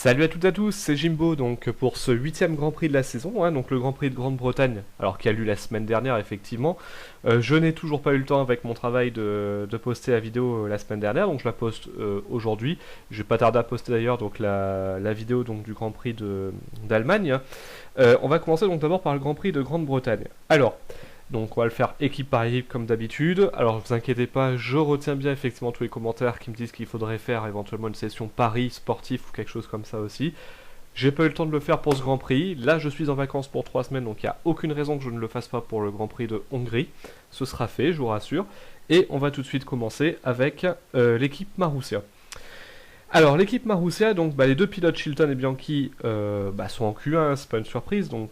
Salut à toutes et à tous, c'est Jimbo donc pour ce 8e Grand Prix de la saison, donc le Grand Prix de Grande-Bretagne, alors qui a lieu la semaine dernière effectivement. Je n'ai toujours pas eu le temps avec mon travail de poster la vidéo la semaine dernière, donc je la poste aujourd'hui. Je vais pas tarder à poster d'ailleurs donc la vidéo donc, du Grand Prix d'Allemagne. On va commencer donc d'abord par le Grand Prix de Grande-Bretagne. Alors, donc on va le faire équipe par équipe comme d'habitude. Alors ne vous inquiétez pas, je retiens bien effectivement tous les commentaires qui me disent qu'il faudrait faire éventuellement une session Paris sportif ou quelque chose comme ça aussi. J'ai pas eu le temps de le faire pour ce Grand Prix. Là je suis en vacances pour 3 semaines, donc il n'y a aucune raison que je ne le fasse pas pour le Grand Prix de Hongrie. Ce sera fait, je vous rassure. Et on va tout de suite commencer avec l'équipe Marussia. Alors l'équipe Marussia, donc les deux pilotes Chilton et Bianchi sont en Q1, c'est pas une surprise, donc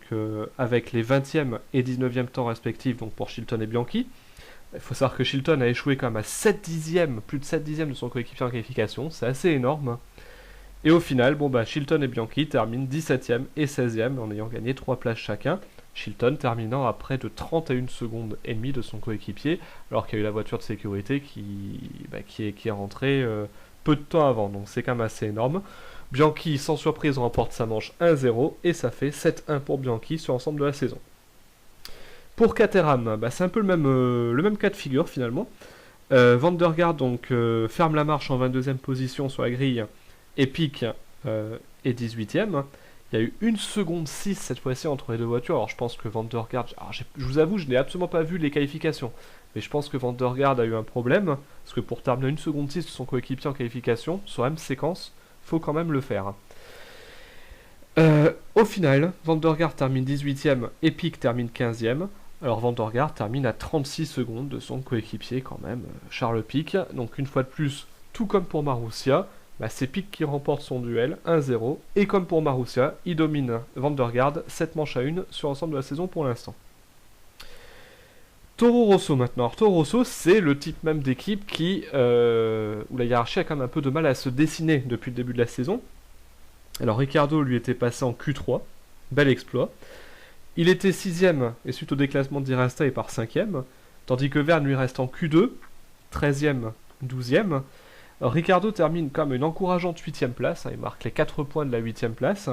avec les 20e et 19e temps respectifs donc pour Chilton et Bianchi. Il faut savoir que Chilton a échoué quand même à 7 dixièmes, plus de 7 dixièmes de son coéquipier en qualification, c'est assez énorme. Et au final, Chilton et Bianchi terminent 17e et 16e en ayant gagné 3 places chacun. Chilton terminant à près de 31 secondes et demie de son coéquipier, alors qu'il y a eu la voiture de sécurité qui est rentrée peu de temps avant, donc c'est quand même assez énorme. Bianchi, sans surprise, remporte sa manche 1-0 et ça fait 7-1 pour Bianchi sur l'ensemble de la saison. Pour Caterham, c'est un peu le même cas de figure finalement. Van der Garde donc, ferme la marche en 22e position sur la grille et pique est 18e. Il y a eu 1 seconde 6 cette fois-ci entre les deux voitures. Alors je pense que Van der Garde, je vous avoue, je n'ai absolument pas vu les qualifications. Mais je pense que Van der Garde a eu un problème, parce que pour terminer 1 seconde 6 de son coéquipier en qualification, sur la même séquence, faut quand même le faire. Au final, Van der Garde termine 18e et Pic termine 15e. Alors Van der Garde termine à 36 secondes de son coéquipier quand même, Charles Pic. Donc une fois de plus, tout comme pour Marussia, c'est Pic qui remporte son duel 1-0. Et comme pour Marussia, il domine Van der Garde 7 manches à 1 sur l'ensemble de la saison pour l'instant. Toro Rosso maintenant. Alors Toro Rosso, c'est le type même d'équipe où la hiérarchie a quand même un peu de mal à se dessiner depuis le début de la saison. Alors Ricciardo lui était passé en Q3, bel exploit. Il était 6ème et suite au déclassement de Di Resta il part 5ème, tandis que Vergne lui reste en Q2, 13ème, 12ème. Alors Ricciardo termine quand même une encourageante 8ème place, il marque les 4 points de la 8ème place,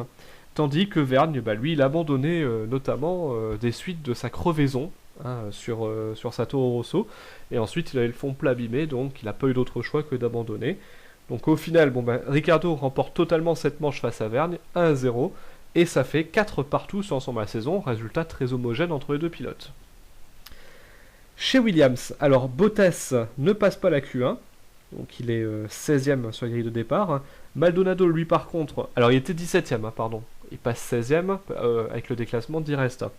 tandis que Vergne, lui, il a abandonné notamment des suites de sa crevaison, sur sa Toro Rosso, et ensuite il avait le fond plat abîmé, donc il n'a pas eu d'autre choix que d'abandonner. Donc au final, Ricciardo remporte totalement cette manche face à Vergne, 1-0, et ça fait 4 partout sur l'ensemble de la saison, résultat très homogène entre les deux pilotes. Chez Williams, alors Bottas ne passe pas la Q1, donc il est 16ème sur la grille de départ. Maldonado, lui, par contre, alors il était 17ème, il passe 16ème avec le déclassement d'Di Resta.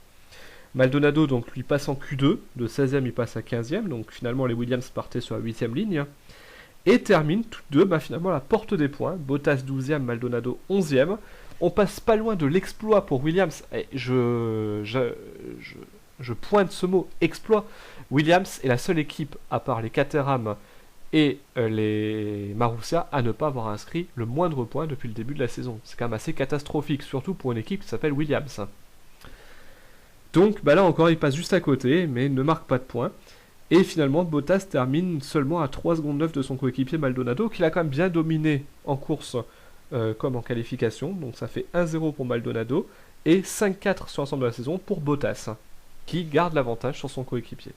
Maldonado, donc, lui passe en Q2, de 16ème il passe à 15ème, donc finalement les Williams partaient sur la 8ème ligne, et terminent toutes deux finalement à la porte des points, Bottas 12ème, Maldonado 11ème. On passe pas loin de l'exploit pour Williams, et je pointe ce mot, exploit. Williams est la seule équipe, à part les Caterham et les Marussia, à ne pas avoir inscrit le moindre point depuis le début de la saison. C'est quand même assez catastrophique, surtout pour une équipe qui s'appelle Williams. Donc là encore il passe juste à côté, mais il ne marque pas de points. Et finalement Bottas termine seulement à 3 secondes 9 de son coéquipier Maldonado, qu'il a quand même bien dominé en course comme en qualification. Donc ça fait 1-0 pour Maldonado et 5-4 sur l'ensemble de la saison pour Bottas, qui garde l'avantage sur son coéquipier.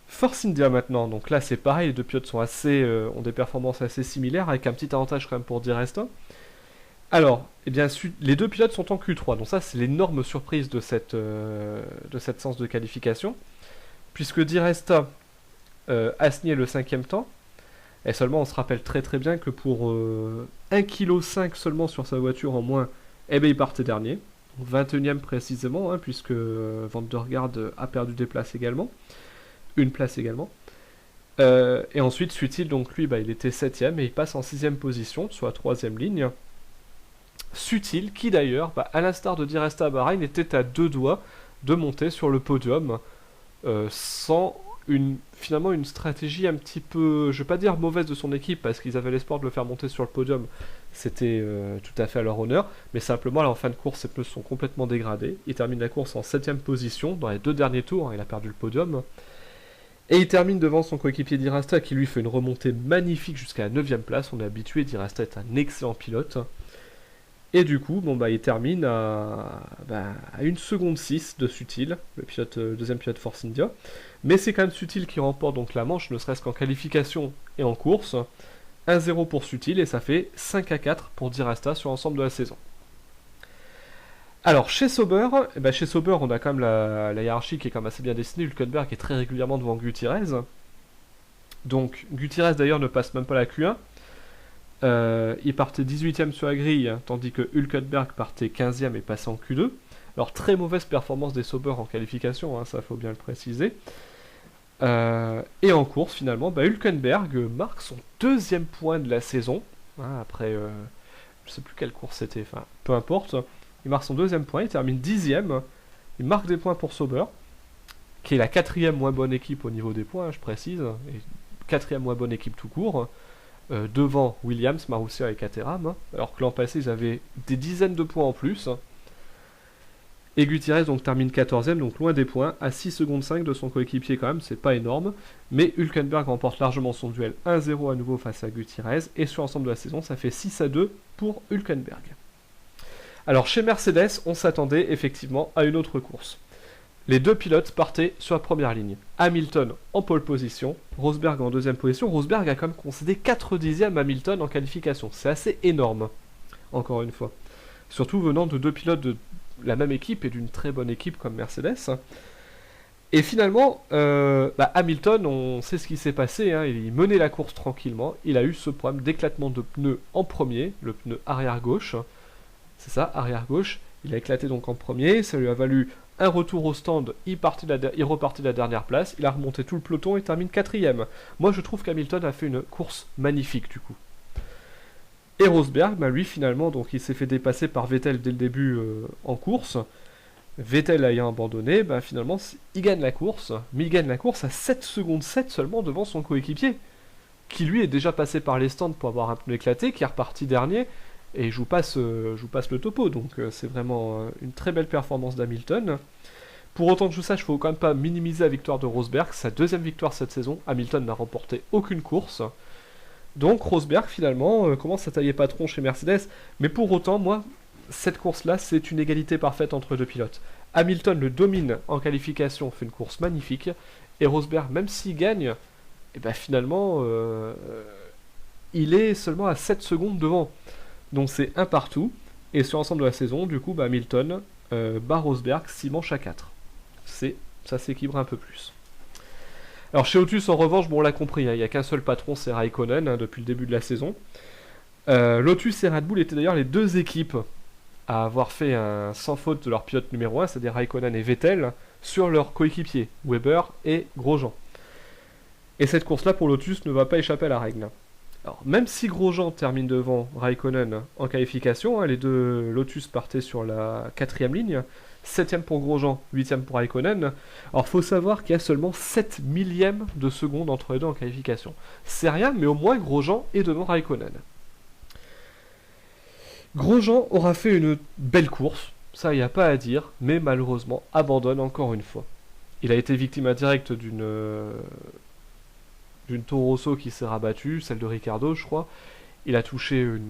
Force India maintenant, donc là c'est pareil, les deux pilotes ont des performances assez similaires, avec un petit avantage quand même pour Di Resta. Alors, les deux pilotes sont en Q3, donc ça c'est l'énorme surprise de cette séance de qualification, puisque Di Resta a signé le 5ème temps, et seulement on se rappelle très très bien que pour 1,5 kg seulement sur sa voiture en moins, il partait dernier, 21ème précisément, puisque Van der Garde a perdu une place également. Et ensuite, Sutil, donc lui, il était 7ème et il passe en 6ème position sur la 3ème ligne. Sutil, qui d'ailleurs, à l'instar de Di Resta à Bahreïn, était à 2 doigts de monter sur le podium sans finalement une stratégie un petit peu, je vais pas dire mauvaise de son équipe, parce qu'ils avaient l'espoir de le faire monter sur le podium, c'était tout à fait à leur honneur, mais simplement là, en fin de course, ses pneus sont complètement dégradés. Il termine la course en 7ème position, dans les 2 derniers tours, il a perdu le podium. Et il termine devant son coéquipier Di Resta qui lui fait une remontée magnifique jusqu'à la 9ème place. On est habitué, Di Resta est un excellent pilote. Et du coup, il termine à 1 seconde 6 de Sutil, le deuxième pilote Force India. Mais c'est quand même Sutil qui remporte donc la manche, ne serait-ce qu'en qualification et en course. 1-0 pour Sutil et ça fait 5-4 pour Di Resta sur l'ensemble de la saison. Alors chez Sauber, on a quand même la hiérarchie qui est quand même assez bien dessinée. Hülkenberg est très régulièrement devant Gutiérrez. Donc Gutiérrez d'ailleurs ne passe même pas la Q1. Il partait 18ème sur la grille, tandis que Hülkenberg partait 15ème et passait en Q2. Alors très mauvaise performance des Sauber en qualification, ça faut bien le préciser. Et en course finalement, Hülkenberg marque son 2e point de la saison. Après, je sais plus quelle course c'était, enfin peu importe. Il marque son 2e point, il termine 10ème. Il marque des points pour Sauber, qui est la 4ème moins bonne équipe au niveau des points, je précise. Et 4ème moins bonne équipe tout court. Devant Williams, Marussia et Caterham, alors que l'an passé ils avaient des dizaines de points en plus. Et Gutiérrez donc termine 14ème, donc loin des points, à 6 secondes 5 de son coéquipier quand même, c'est pas énorme. Mais Hülkenberg remporte largement son duel 1-0 à nouveau face à Gutiérrez, et sur l'ensemble de la saison ça fait 6-2 pour Hülkenberg. Alors chez Mercedes, on s'attendait effectivement à une autre course. Les deux pilotes partaient sur la première ligne. Hamilton en pole position, Rosberg en 2ème position. Rosberg a quand même concédé 4 dixièmes à Hamilton en qualification. C'est assez énorme, encore une fois. Surtout venant de deux pilotes de la même équipe et d'une très bonne équipe comme Mercedes. Et finalement, Hamilton, on sait ce qui s'est passé. Il menait la course tranquillement. Il a eu ce problème d'éclatement de pneu en premier, le pneu arrière gauche. C'est ça, arrière gauche. Il a éclaté donc en premier. Ça lui a valu un retour au stand, il repartit de la dernière place, il a remonté tout le peloton et termine 4ème. Moi je trouve qu'Hamilton a fait une course magnifique du coup. Et Rosberg, lui finalement, donc il s'est fait dépasser par Vettel dès le début en course. Vettel ayant abandonné, finalement il gagne la course, mais il gagne la course à 7 secondes 7 seulement devant son coéquipier, qui lui est déjà passé par les stands pour avoir un pneu éclaté, qui est reparti dernier. Et je vous passe le topo, donc c'est vraiment une très belle performance d'Hamilton. Pour autant que je sache, il ne faut quand même pas minimiser la victoire de Rosberg, sa 2ème victoire cette saison. Hamilton n'a remporté aucune course. Donc Rosberg finalement commence à tailler patron chez Mercedes, mais pour autant, moi, cette course-là, c'est une égalité parfaite entre deux pilotes. Hamilton le domine en qualification, fait une course magnifique, et Rosberg, même s'il gagne, finalement, il est seulement à 7 secondes devant. Donc c'est un partout, et sur l'ensemble de la saison, du coup, Hamilton bat Rosberg 6 manches à 4. Ça s'équilibre un peu plus. Alors chez Lotus, en revanche, on l'a compris, il n'y a qu'un seul patron, c'est Raikkonen, depuis le début de la saison. Lotus et Red Bull étaient d'ailleurs les deux équipes à avoir fait un sans faute de leur pilote numéro 1, c'est-à-dire Raikkonen et Vettel, sur leurs coéquipiers, Weber et Grosjean. Et cette course-là, pour Lotus, ne va pas échapper à la règle. Alors, même si Grosjean termine devant Raikkonen en qualification, les deux Lotus partaient sur la 4ème ligne, 7ème pour Grosjean, 8ème pour Raikkonen. Alors, faut savoir qu'il y a seulement 7 millièmes de seconde entre les deux en qualification. C'est rien, mais au moins Grosjean est devant Raikkonen. Grosjean aura fait une belle course, ça il n'y a pas à dire, mais malheureusement abandonne encore une fois. Il a été victime indirecte d'une Toro Rosso qui s'est rabattue, celle de Ricciardo je crois. Il a touché une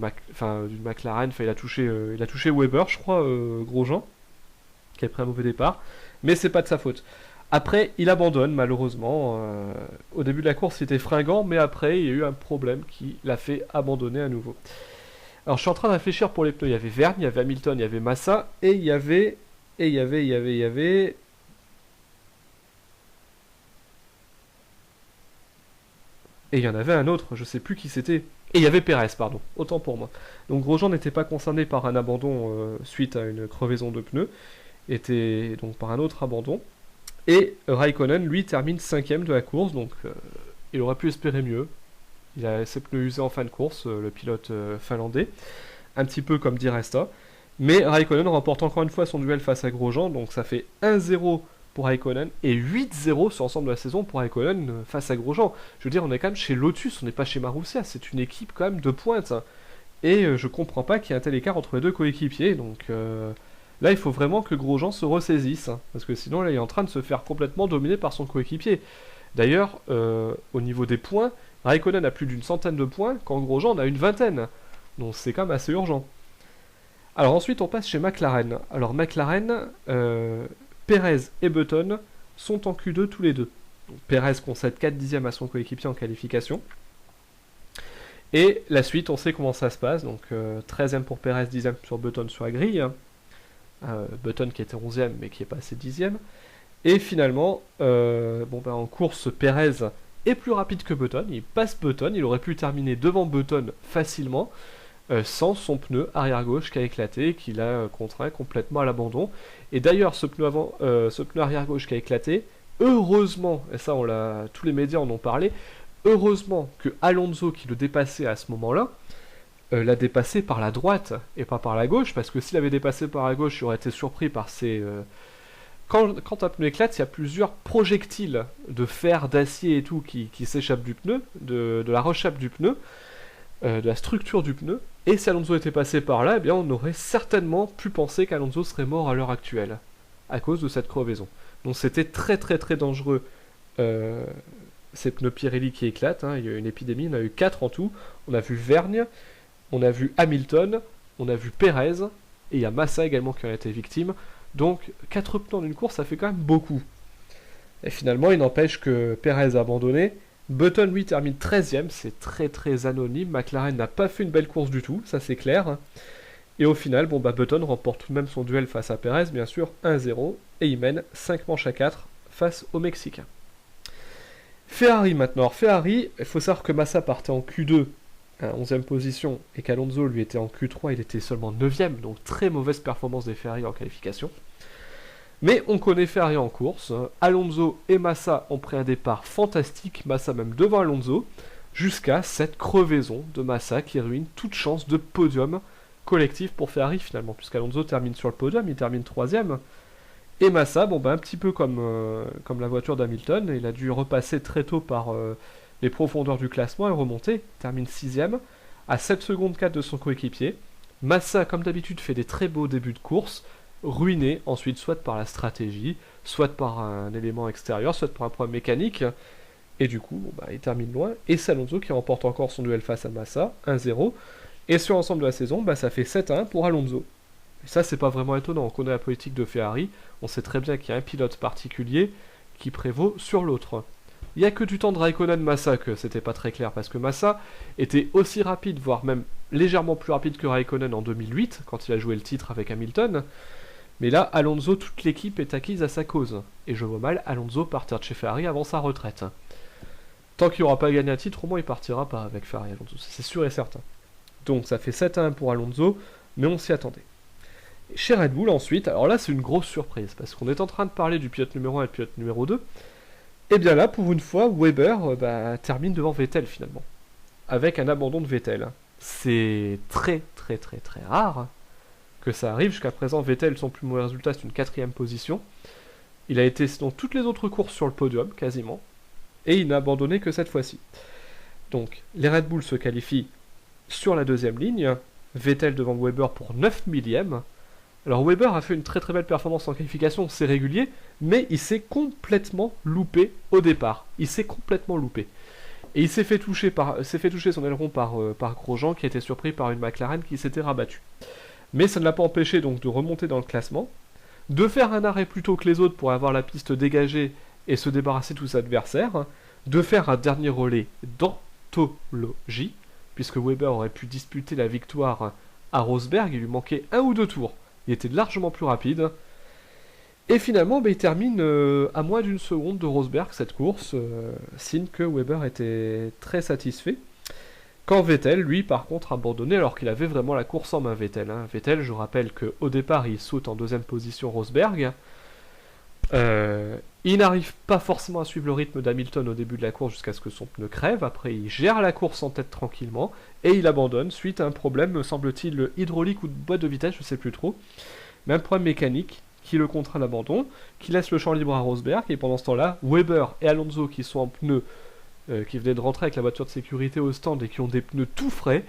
McLaren, il a touché Weber je crois, Grosjean, qui a pris un mauvais départ, mais c'est pas de sa faute. Après il abandonne malheureusement, au début de la course c'était fringant, mais après il y a eu un problème qui l'a fait abandonner à nouveau. Alors je suis en train de réfléchir pour les pneus, il y avait Vergne, il y avait Hamilton, il y avait Massa, et il y avait... Et il y en avait un autre, je sais plus qui c'était. Et il y avait Pérez, pardon, autant pour moi. Donc Grosjean n'était pas concerné par un abandon suite à une crevaison de pneus, était donc par un autre abandon. Et Raikkonen, lui, termine 5ème de la course, donc il aurait pu espérer mieux. Il a ses pneus usés en fin de course, le pilote finlandais, un petit peu comme Di Resta. Mais Raikkonen remporte encore une fois son duel face à Grosjean, donc ça fait 1-0 pour Raikkonen et 8-0 sur l'ensemble de la saison pour Raikkonen face à Grosjean. Je veux dire, on est quand même chez Lotus, on n'est pas chez Marussia, c'est une équipe quand même de pointe. Et je comprends pas qu'il y ait un tel écart entre les deux coéquipiers, donc là il faut vraiment que Grosjean se ressaisisse, parce que sinon là, il est en train de se faire complètement dominer par son coéquipier. D'ailleurs, au niveau des points, Raikkonen a plus d'une centaine de points, quand Grosjean en a une vingtaine. Donc c'est quand même assez urgent. Alors ensuite, on passe chez McLaren. Alors McLaren, Perez et Button sont en Q2 tous les deux. Donc, Perez concède 4 dixièmes à son coéquipier en qualification. Et la suite, on sait comment ça se passe. Donc 13e pour Perez, 10e sur Button sur la grille. Button qui était 11e mais qui est passé 10e. Et finalement, en course, Perez est plus rapide que Button. Il passe Button. Il aurait pu terminer devant Button facilement sans son pneu arrière gauche qui a éclaté et qui l'a contraint complètement à l'abandon. Et d'ailleurs, ce pneu arrière gauche qui a éclaté, heureusement, et ça tous les médias en ont parlé, heureusement que Alonso qui le dépassait à ce moment-là, l'a dépassé par la droite et pas par la gauche, parce que s'il avait dépassé par la gauche, il aurait été surpris par ces... Quand un pneu éclate, il y a plusieurs projectiles de fer, d'acier et tout qui s'échappent du pneu, de la rechappe du pneu, de la structure du pneu. Et si Alonso était passé par là, eh bien on aurait certainement pu penser qu'Alonso serait mort à l'heure actuelle, à cause de cette crevaison. Donc c'était très très très dangereux, ces pneus Pirelli qui éclatent, hein. Il y a eu une épidémie, on a eu 4 en tout. On a vu Vergne, on a vu Hamilton, on a vu Perez, et il y a Massa également qui en a été victime. Donc 4 pneus en une course, ça fait quand même beaucoup. Et finalement, il n'empêche que Perez a abandonné. Button, lui, termine 13ème, c'est très très anonyme. McLaren n'a pas fait une belle course du tout, ça c'est clair. Et au final, Button remporte tout de même son duel face à Perez, bien sûr, 1-0, et il mène 5 manches à 4 face aux Mexicains. Ferrari maintenant. Alors Ferrari, il faut savoir que Massa partait en Q2, à 11ème position, et qu'Alonso lui était en Q3, il était seulement 9ème, donc très mauvaise performance des Ferrari en qualification. Mais on connaît Ferrari en course. Alonso et Massa ont pris un départ fantastique, Massa même devant Alonso, jusqu'à cette crevaison de Massa qui ruine toute chance de podium collectif pour Ferrari finalement, puisqu'Alonso termine sur le podium, il termine 3ème. Et Massa, un petit peu comme la voiture d'Hamilton, il a dû repasser très tôt par les profondeurs du classement et remonter, il termine 6ème, à 7 secondes 4 de son coéquipier. Massa, comme d'habitude, fait des très beaux débuts de course, ruiné ensuite soit par la stratégie, soit par un élément extérieur, soit par un problème mécanique, et du coup, il termine loin, et c'est Alonso qui remporte encore son duel face à Massa, 1-0, et sur l'ensemble de la saison, ça fait 7-1 pour Alonso. Et ça, c'est pas vraiment étonnant, on connaît la politique de Ferrari, on sait très bien qu'il y a un pilote particulier qui prévaut sur l'autre. Il n'y a que du temps de Raikkonen-Massa que c'était pas très clair, parce que Massa était aussi rapide, voire même légèrement plus rapide que Raikkonen en 2008, quand il a joué le titre avec Hamilton. Mais là, Alonso, toute l'équipe est acquise à sa cause. Et je vois mal Alonso partir de chez Ferrari avant sa retraite. Tant qu'il n'aura pas gagné un titre, au moins il partira pas avec Ferrari, Alonso, c'est sûr et certain. Donc ça fait 7-1 pour Alonso, mais on s'y attendait. Et chez Red Bull ensuite, alors là c'est une grosse surprise, parce qu'on est en train de parler du pilote numéro 1 et du pilote numéro 2, et bien là, pour une fois, Weber termine devant Vettel finalement, avec un abandon de Vettel. C'est très très très très rare que ça arrive. Jusqu'à présent, Vettel, son plus mauvais résultat, c'est une 4ème position. Il a été dans toutes les autres courses sur le podium, quasiment, et il n'a abandonné que cette fois-ci. Donc, les Red Bull se qualifient sur la 2ème ligne, Vettel devant Weber pour 9 millième. Alors Weber a fait une très très belle performance en qualification, c'est régulier, mais il s'est complètement loupé au départ. Il s'est complètement loupé. Et il s'est fait toucher son aileron par Grosjean, qui a été surpris par une McLaren qui s'était rabattue. Mais ça ne l'a pas empêché donc de remonter dans le classement, de faire un arrêt plus tôt que les autres pour avoir la piste dégagée et se débarrasser de tous ses adversaires, de faire un dernier relais d'anthologie, puisque Weber aurait pu disputer la victoire à Rosberg, il lui manquait 1 ou 2 tours. Il était largement plus rapide. Et finalement, il termine à moins d'1 seconde de Rosberg cette course, signe que Weber était très satisfait. Quand Vettel, lui, par contre, abandonné alors qu'il avait vraiment la course en main, Vettel. Vettel, je rappelle qu'au départ, il saute en 2ème position Rosberg. Il n'arrive pas forcément à suivre le rythme d'Hamilton au début de la course jusqu'à ce que son pneu crève. Après, il gère la course en tête tranquillement et il abandonne suite à un problème, me semble-t-il, hydraulique ou de boîte de vitesse, je ne sais plus trop. Mais un problème mécanique qui le contraint à l'abandon, qui laisse le champ libre à Rosberg. Et pendant ce temps-là, Weber et Alonso, qui sont en pneus, qui venaient de rentrer avec la voiture de sécurité au stand et qui ont des pneus tout frais,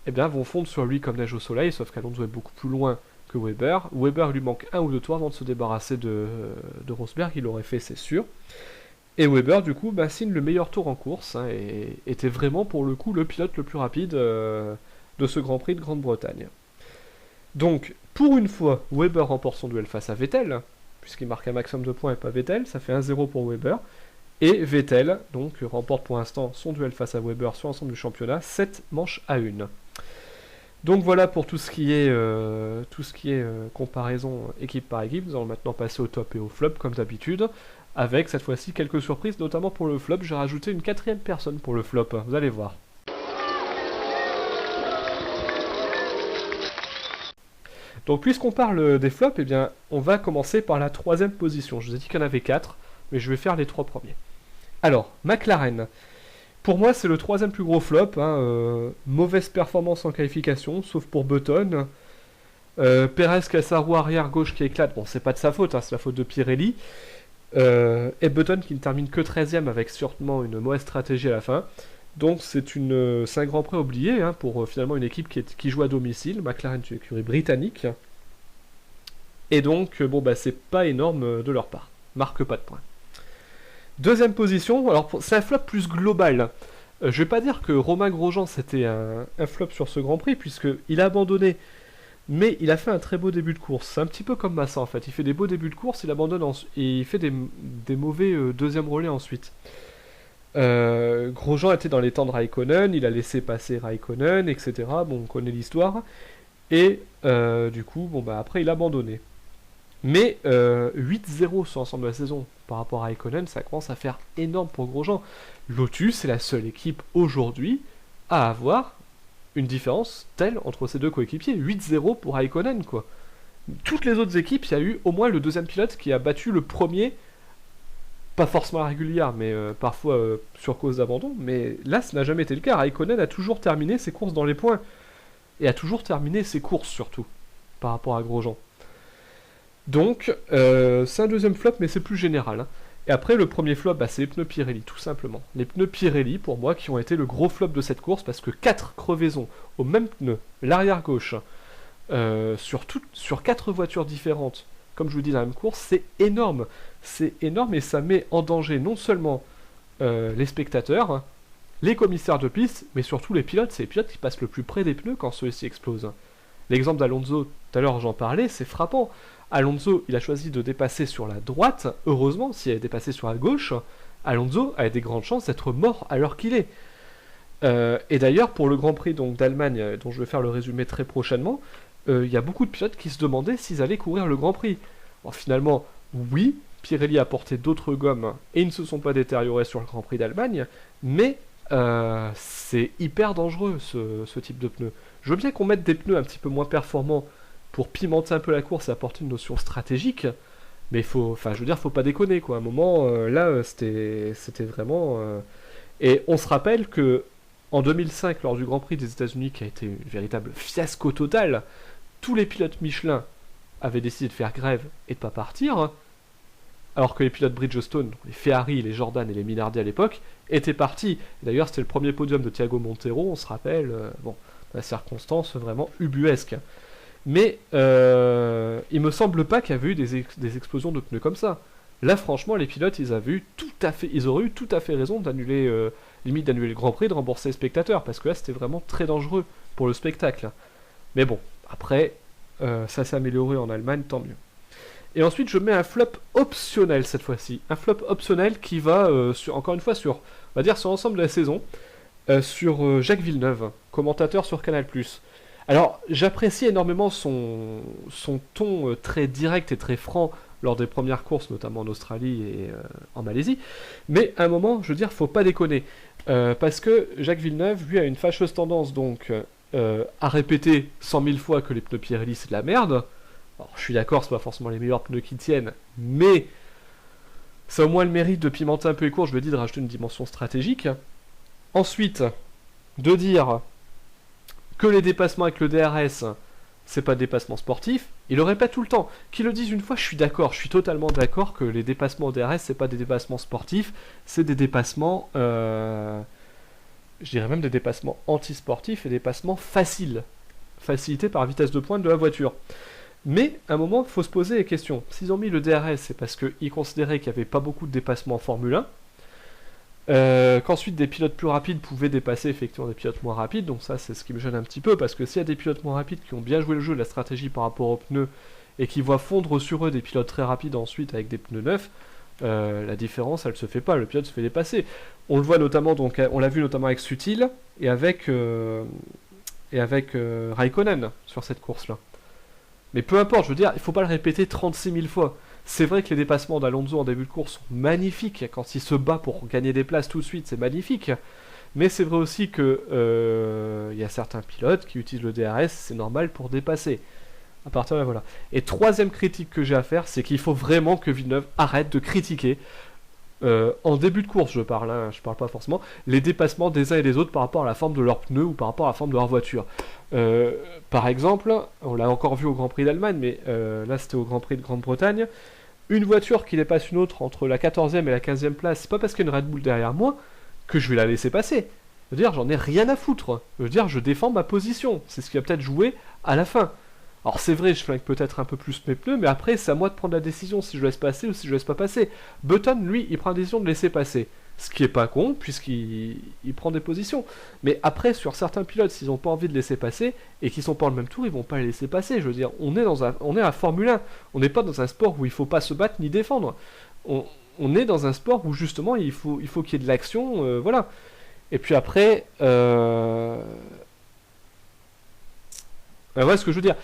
vont fondre sur lui comme neige au soleil, sauf qu'Alonso est beaucoup plus loin que Weber. Weber lui manque 1 ou 2 tours avant de se débarrasser de Rosberg, il l'aurait fait, c'est sûr. Et Weber, du coup, signe le meilleur tour en course, hein, et était vraiment, pour le coup, le pilote le plus rapide de ce Grand Prix de Grande-Bretagne. Donc, pour une fois, Weber remporte son duel face à Vettel, puisqu'il marque un maximum de points et pas Vettel, ça fait 1-0 pour Weber. Et Vettel, donc, remporte pour l'instant son duel face à Weber sur l'ensemble du championnat, 7 manches à 1. Donc voilà pour tout ce qui est, comparaison équipe par équipe. Nous allons maintenant passer au top et au flop, comme d'habitude, avec cette fois-ci quelques surprises, notamment pour le flop. J'ai rajouté une 4e personne pour le flop, vous allez voir. Donc puisqu'on parle des flops, eh bien, on va commencer par la 3e position. Je vous ai dit qu'il y en avait 4, mais je vais faire les 3 premiers. Alors, McLaren. Pour moi, c'est le 3e plus gros flop. Hein, mauvaise performance en qualification, sauf pour Button. Perez qui a sa roue arrière gauche qui éclate. Bon, c'est pas de sa faute, hein, c'est la faute de Pirelli. Et Button qui ne termine que 13e avec sûrement une mauvaise stratégie à la fin. Donc c'est un Grand Prix oublié, hein, pour finalement une équipe qui joue à domicile. McLaren, c'est une écurie britannique. Et donc, c'est pas énorme de leur part. Marque pas de points. 2e position, alors c'est un flop plus global. Je vais pas dire que Romain Grosjean c'était un flop sur ce Grand Prix, puisqu'il a abandonné, mais il a fait un très beau début de course. C'est un petit peu comme Massa en fait, il fait des beaux débuts de course, il abandonne et il fait des mauvais deuxième relais ensuite. Grosjean était dans les temps de Raikkonen, il a laissé passer Raikkonen, etc. Bon, on connaît l'histoire. Et du coup, après il a abandonné. Mais 8-0 sur l'ensemble de la saison par rapport à Raikkonen, ça commence à faire énorme pour Grosjean. Lotus est la seule équipe aujourd'hui à avoir une différence telle entre ces deux coéquipiers. 8-0 pour Raikkonen, quoi. Toutes les autres équipes, il y a eu au moins le 2e pilote qui a battu le premier, pas forcément à la régulière, mais parfois sur cause d'abandon. Mais là, ça n'a jamais été le cas. Raikkonen a toujours terminé ses courses dans les points. Et a toujours terminé ses courses, surtout, par rapport à Grosjean. Donc, c'est un 2e flop, mais c'est plus général. Hein. Et après, le premier flop, c'est les pneus Pirelli, tout simplement. Les pneus Pirelli, pour moi, qui ont été le gros flop de cette course, parce que 4 crevaisons au même pneu, l'arrière gauche, sur 4 voitures différentes, comme je vous dis dans la même course, c'est énorme. C'est énorme et ça met en danger non seulement les spectateurs, hein, les commissaires de piste, mais surtout les pilotes. C'est les pilotes qui passent le plus près des pneus quand ceux-ci explosent. L'exemple d'Alonso, tout à l'heure j'en parlais, c'est frappant. Alonso, il a choisi de dépasser sur la droite. Heureusement, s'il avait dépassé sur la gauche, Alonso avait des grandes chances d'être mort à l'heure qu'il est. Et d'ailleurs, pour le Grand Prix d'Allemagne, dont je vais faire le résumé très prochainement, il y a beaucoup de pilotes qui se demandaient s'ils allaient courir le Grand Prix. Alors finalement, oui, Pirelli a porté d'autres gommes et ils ne se sont pas détériorés sur le Grand Prix d'Allemagne, mais c'est hyper dangereux ce type de pneus. Je veux bien qu'on mette des pneus un petit peu moins performants pour pimenter un peu la course et apporter une notion stratégique, mais faut pas déconner, quoi. À un moment, là, c'était vraiment... Et on se rappelle que en 2005, lors du Grand Prix des États-Unis, qui a été une véritable fiasco total, tous les pilotes Michelin avaient décidé de faire grève et de pas partir, alors que les pilotes Bridgestone, les Ferrari, les Jordan et les Minardi à l'époque, étaient partis. Et d'ailleurs, c'était le premier podium de Thiago Montero, on se rappelle, dans la circonstance vraiment ubuesque. Mais il me semble pas qu'il y avait eu des explosions de pneus comme ça. Là, franchement, les pilotes, ils auraient eu tout à fait raison d'annuler, limite d'annuler le Grand Prix, de rembourser les spectateurs, parce que là, c'était vraiment très dangereux pour le spectacle. Mais bon, après, ça s'est amélioré en Allemagne, tant mieux. Et ensuite, je mets un flop optionnel cette fois-ci. Un flop optionnel qui va, encore une fois, sur l'ensemble de la saison, sur Jacques Villeneuve, commentateur sur Canal+. Alors, j'apprécie énormément son ton très direct et très franc lors des premières courses, notamment en Australie et en Malaisie. Mais à un moment, je veux dire, faut pas déconner. Parce que Jacques Villeneuve, lui, a une fâcheuse tendance donc à répéter 100 000 fois que les pneus Pirelli, c'est de la merde. Alors, je suis d'accord, c'est pas forcément les meilleurs pneus qui tiennent, mais ça a au moins le mérite de pimenter un peu les courses, je le dis, de rajouter une dimension stratégique. Ensuite, de dire que les dépassements avec le DRS, c'est pas des dépassements sportifs, il le répète tout le temps. Qu'ils le disent une fois, je suis d'accord, je suis totalement d'accord que les dépassements au DRS, c'est pas des dépassements sportifs, c'est des dépassements, je dirais même des dépassements antisportifs et des dépassements faciles, facilités par la vitesse de pointe de la voiture. Mais à un moment, il faut se poser les questions. S'ils ont mis le DRS, c'est parce qu'ils considéraient qu'il n'y avait pas beaucoup de dépassements en Formule 1, Qu'ensuite des pilotes plus rapides pouvaient dépasser effectivement des pilotes moins rapides, donc ça c'est ce qui me gêne un petit peu, parce que s'il y a des pilotes moins rapides qui ont bien joué le jeu de la stratégie par rapport aux pneus, et qui voient fondre sur eux des pilotes très rapides ensuite avec des pneus neufs, la différence elle se fait pas, le pilote se fait dépasser. On le voit notamment, donc on l'a vu notamment avec Sutil, et avec Raikkonen sur cette course-là. Mais peu importe, je veux dire, il faut pas le répéter 36 000 fois. C'est vrai que les dépassements d'Alonso en début de course sont magnifiques. Quand il se bat pour gagner des places tout de suite, c'est magnifique. Mais c'est vrai aussi que y a certains pilotes qui utilisent le DRS, c'est normal pour dépasser. À partir de là, voilà. Et troisième critique que j'ai à faire, c'est qu'il faut vraiment que Villeneuve arrête de critiquer, en début de course je parle, hein, je parle pas forcément, les dépassements des uns et des autres par rapport à la forme de leurs pneus ou par rapport à la forme de leur voiture. Par exemple, on l'a encore vu au Grand Prix d'Allemagne, mais là c'était au Grand Prix de Grande-Bretagne, une voiture qui dépasse une autre entre la 14e et la 15e place, c'est pas parce qu'il y a une Red Bull derrière moi que je vais la laisser passer. Je veux dire, j'en ai rien à foutre. Je veux dire, je défends ma position. C'est ce qui va peut-être jouer à la fin. Alors c'est vrai, je flingue peut-être un peu plus mes pneus, mais après c'est à moi de prendre la décision si je laisse passer ou si je laisse pas passer. Button, lui, il prend la décision de laisser passer. Ce qui est pas con, puisqu'il prend des positions. Mais après, sur certains pilotes, s'ils n'ont pas envie de laisser passer, et qu'ils sont pas dans le même tour, ils vont pas les laisser passer. Je veux dire, on est à Formule 1. On n'est pas dans un sport où il faut pas se battre ni défendre. On est dans un sport où justement il faut qu'il y ait de l'action, voilà. Et puis après, voilà ce que je veux dire.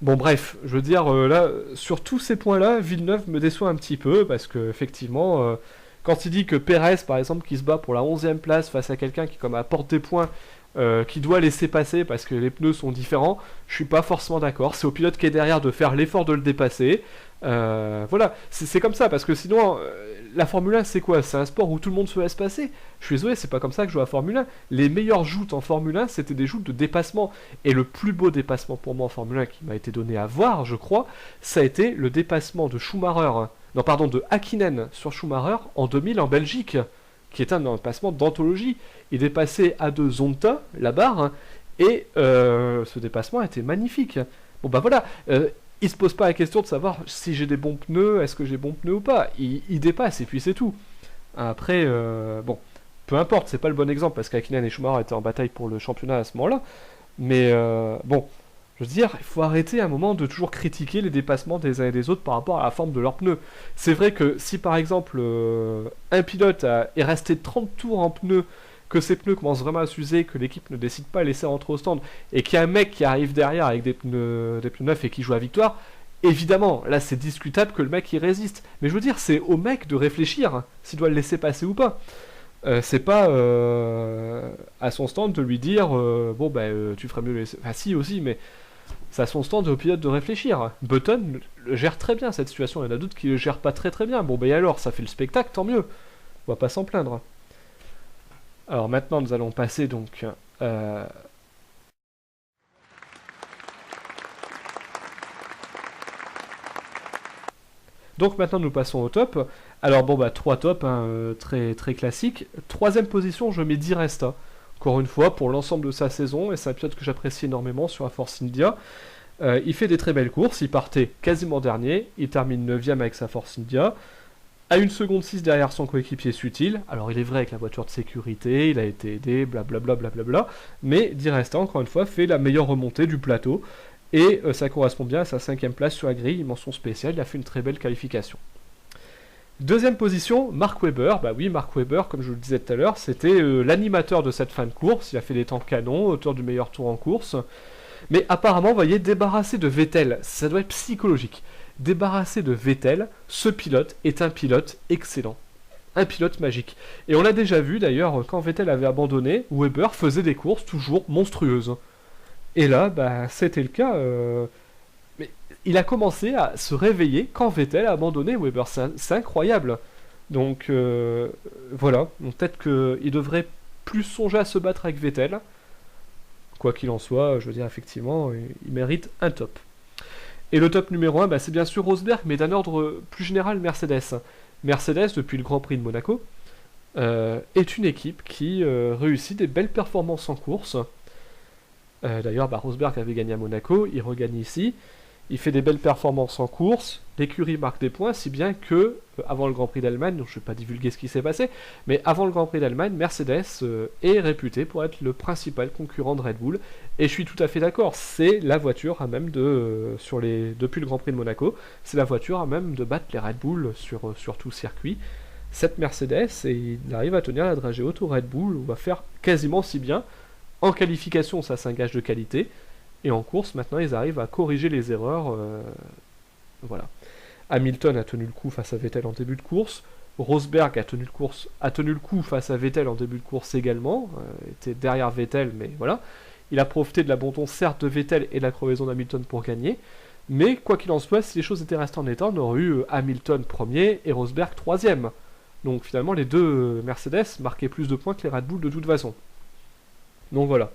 Bon bref, je veux dire, là, sur tous ces points-là, Villeneuve me déçoit un petit peu, parce que effectivement, quand il dit que Pérez, par exemple, qui se bat pour la 11e place face à quelqu'un qui comme apporte des points, qui doit laisser passer parce que les pneus sont différents, je suis pas forcément d'accord. C'est au pilote qui est derrière de faire l'effort de le dépasser. Voilà, c'est comme ça, parce que sinon, la Formule 1 c'est quoi? C'est un sport où tout le monde se laisse passer. Je suis désolé, c'est pas comme ça que je joue à Formule 1. Les meilleures joutes en Formule 1, c'était des joutes de dépassement. Et le plus beau dépassement pour moi en Formule 1 qui m'a été donné à voir, je crois, ça a été le dépassement de Schumacher, non pardon, de Hakkinen sur Schumacher en 2000 en Belgique, qui est un dépassement d'anthologie. Il dépassait à deux Zonta, la barre, hein, et ce dépassement était magnifique. Bon bah voilà, il se pose pas la question de savoir si j'ai des bons pneus, est-ce que j'ai bons pneus ou pas. Il dépasse et puis c'est tout. Après, bon, peu importe, c'est pas le bon exemple parce qu'Hakkinen et Schumacher étaient en bataille pour le championnat à ce moment-là. Mais bon, je veux dire, il faut arrêter à un moment de toujours critiquer les dépassements des uns et des autres par rapport à la forme de leurs pneus. C'est vrai que si par exemple un pilote est resté 30 tours en pneus, que ses pneus commencent vraiment à s'user, que l'équipe ne décide pas à laisser rentrer au stand, et qu'il y a un mec qui arrive derrière avec des pneus neufs et qui joue à victoire, évidemment, là c'est discutable que le mec y résiste. Mais je veux dire, c'est au mec de réfléchir hein, s'il doit le laisser passer ou pas. C'est pas à son stand de lui dire bon bah tu ferais mieux le laisser. Enfin si aussi, mais c'est à son stand et au pilote de réfléchir. Button gère très bien cette situation, il y en a d'autres qui le gèrent pas très très bien. Bon bah et alors, ça fait le spectacle, tant mieux. On va pas s'en plaindre. Alors maintenant nous allons passer donc donc maintenant nous passons au top. Alors bon bah 3 tops hein, très très classiques. Troisième position je mets Di Resta. Encore une fois pour l'ensemble de sa saison et c'est un pilote que j'apprécie énormément sur la Force India. Il fait des très belles courses, il partait quasiment dernier, il termine 9ème avec sa Force India. À 1 seconde 6 derrière son coéquipier Sutil. Alors il est vrai avec la voiture de sécurité, il a été aidé, blablabla, blablabla, mais Di Resta, encore une fois, fait la meilleure remontée du plateau, et ça correspond bien à sa 5ème place sur la grille, mention spéciale, il a fait une très belle qualification. Deuxième position, Mark Webber. Bah oui, Mark Webber, comme je vous le disais tout à l'heure, c'était l'animateur de cette fin de course, il a fait des temps canons, auteur du meilleur tour en course, mais apparemment, vous voyez, débarrassé de Vettel, ça doit être psychologique. Débarrassé de Vettel, ce pilote est un pilote excellent. Un pilote magique. Et on l'a déjà vu d'ailleurs, quand Vettel avait abandonné, Webber faisait des courses toujours monstrueuses. Et là, bah, c'était le cas. Mais il a commencé à se réveiller quand Vettel a abandonné Webber. C'est incroyable. Donc voilà. Donc, peut-être qu'il devrait plus songer à se battre avec Vettel. Quoi qu'il en soit, je veux dire, effectivement, il mérite un top. Et le top numéro 1, bah, c'est bien sûr Rosberg, mais d'un ordre plus général, Mercedes. Mercedes, depuis le Grand Prix de Monaco, est une équipe qui réussit des belles performances en course. D'ailleurs, bah, Rosberg avait gagné à Monaco, il regagne ici. Il fait des belles performances en course, l'écurie marque des points, si bien que, avant le Grand Prix d'Allemagne, donc je ne vais pas divulguer ce qui s'est passé, mais avant le Grand Prix d'Allemagne, Mercedes est réputé pour être le principal concurrent de Red Bull, et je suis tout à fait d'accord, c'est la voiture à même de, depuis le Grand Prix de Monaco, c'est la voiture à même de battre les Red Bull sur tout circuit. Cette Mercedes, et il arrive à tenir la dragée haute au Red Bull, ou à faire quasiment si bien. En qualification, ça c'est un gage de qualité. Et en course, maintenant, ils arrivent à corriger les erreurs. Voilà. Hamilton a tenu le coup face à Vettel en début de course. Rosberg a tenu le coup face à Vettel en début de course également. Était derrière Vettel, mais voilà. Il a profité de l'abandon, certes, de Vettel et de la crevaison d'Hamilton pour gagner. Mais quoi qu'il en soit, si les choses étaient restées en état, on aurait eu Hamilton premier et Rosberg troisième. Donc finalement, les deux Mercedes marquaient plus de points que les Red Bull de toute façon. Donc voilà.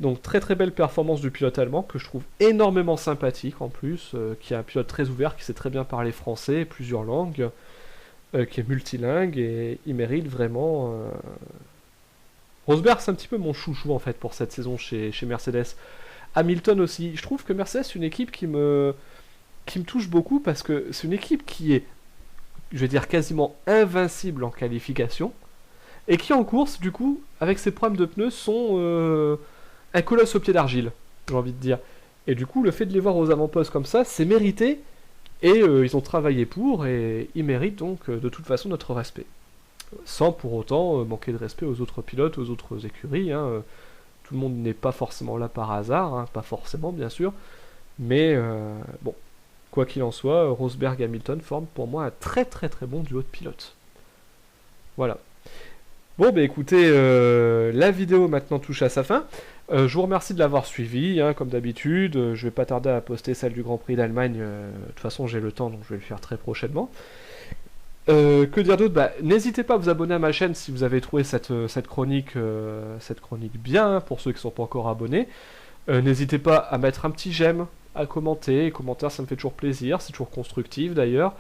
Donc très très belle performance du pilote allemand que je trouve énormément sympathique en plus, qui est un pilote très ouvert, qui sait très bien parler français, plusieurs langues, qui est multilingue et il mérite vraiment... Rosberg c'est un petit peu mon chouchou en fait pour cette saison chez Mercedes. Hamilton aussi, je trouve que Mercedes c'est une équipe qui me touche beaucoup parce que c'est une équipe qui est, je vais dire, quasiment invincible en qualification et qui en course du coup avec ses problèmes de pneus sont... un colosse au pied d'argile, j'ai envie de dire. Et du coup, le fait de les voir aux avant-postes comme ça, c'est mérité, et ils ont travaillé pour, et ils méritent donc de toute façon notre respect. Sans pour autant manquer de respect aux autres pilotes, aux autres écuries. Hein. Tout le monde n'est pas forcément là par hasard, hein, pas forcément bien sûr, mais bon, quoi qu'il en soit, Rosberg et Hamilton forment pour moi un très très très bon duo de pilotes. Voilà. Bon, bah écoutez, la vidéo maintenant touche à sa fin. Je vous remercie de l'avoir suivi, hein, comme d'habitude. Je vais pas tarder à poster celle du Grand Prix d'Allemagne. De toute façon, j'ai le temps, donc je vais le faire très prochainement. Que dire d'autre? Bah, n'hésitez pas à vous abonner à ma chaîne si vous avez trouvé cette chronique bien, hein, pour ceux qui ne sont pas encore abonnés. N'hésitez pas à mettre un petit j'aime, à commenter. Les commentaires, ça me fait toujours plaisir. C'est toujours constructif d'ailleurs.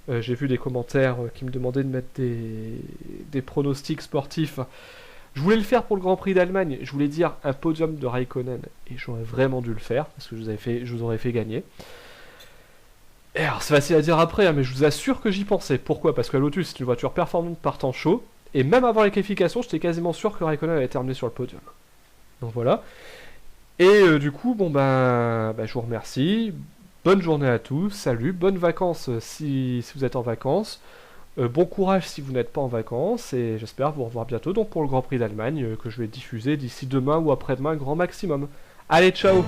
J'ai vu des commentaires qui me demandaient de mettre des pronostics sportifs. Je voulais le faire pour le Grand Prix d'Allemagne. Je voulais dire un podium de Raikkonen. Et j'aurais vraiment dû le faire, parce que je vous aurais fait gagner. Et alors, c'est facile à dire après, hein, mais je vous assure que j'y pensais. Pourquoi? Parce que la Lotus, c'est une voiture performante par temps chaud. Et même avant les qualifications, j'étais quasiment sûr que Raikkonen allait terminer sur le podium. Donc voilà. Et du coup, bon ben, je vous remercie. Bonne journée à tous. Salut. Bonnes vacances si vous êtes en vacances. Bon courage si vous n'êtes pas en vacances. Et j'espère vous revoir bientôt donc pour le Grand Prix d'Allemagne que je vais diffuser d'ici demain ou après-demain grand maximum. Allez, ciao!